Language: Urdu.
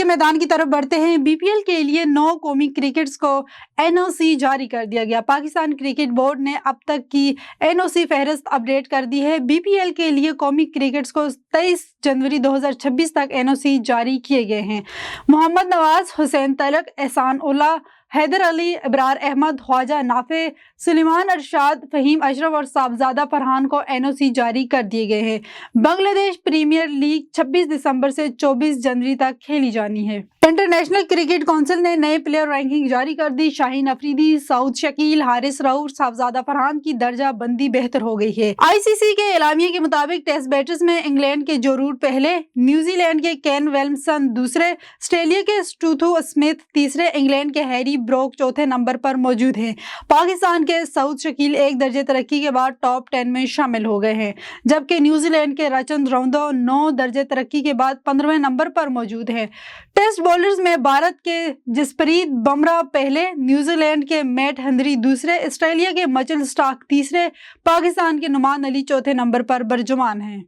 میدان کی طرف بڑھتے ہیں۔ بی پی ایل کے لیے 9 قومی کرکٹرز کو NOC جاری کر دیا گیا۔ پاکستان کرکٹ بورڈ نے اب تک کی NOC فہرست اپ ڈیٹ کر دی ہے۔ بی پی ایل کے لیے قومی کرکٹرز کو 23 جنوری 2026 تک NOC جاری کیے گئے ہیں۔ محمد نواز، حسین طلعت، احسان اللہ، حیدر علی، ابرار احمد، خواجہ نافع، سلیمان ارشاد، فہیم اشرف اور صاحبزادہ فرحان کو NOC جاری کر دیے گئے ہیں۔ بنگلہ دیش پریمیئر لیگ 26 دسمبر سے 24 جنوری تک کھیلی جانی ہے۔ انٹرنیشنل کرکٹ کونسل نے نئے پلیئر رینکنگ جاری کر دی۔ شاہین افریدی، سعود شکیل، حارث رؤف، صاحبزادہ فرحان کی درجہ بندی بہتر ہو گئی ہے۔ ICC کے اعلامیے کے مطابق ٹیسٹ بیٹرز میں انگلینڈ کے جو روٹ پہلے، نیوزی لینڈ کے کین ولیمسن دوسرے، آسٹریلیا کے اسٹوتھو اسمتھ تیسرے، انگلینڈ کے ہیری بروک چوتھے نمبر پر موجود ہیں۔ پاکستان کے سعود شکیل 1 درجے ترقی کے بعد ٹاپ 10 میں شامل ہو گئے ہیں، جبکہ نیوزی لینڈ کے رچند روندو 9 درجے ترقی کے بعد 15ویں نمبر پر موجود ہیں۔ ٹیسٹ بولرز میں بھارت کے جسپریت بمراہ پہلے، نیوزی لینڈ کے میٹ ہنری دوسرے، آسٹریلیا کے مچل سٹارک تیسرے، پاکستان کے نعمان علی چوتھے نمبر پر برجمان ہیں۔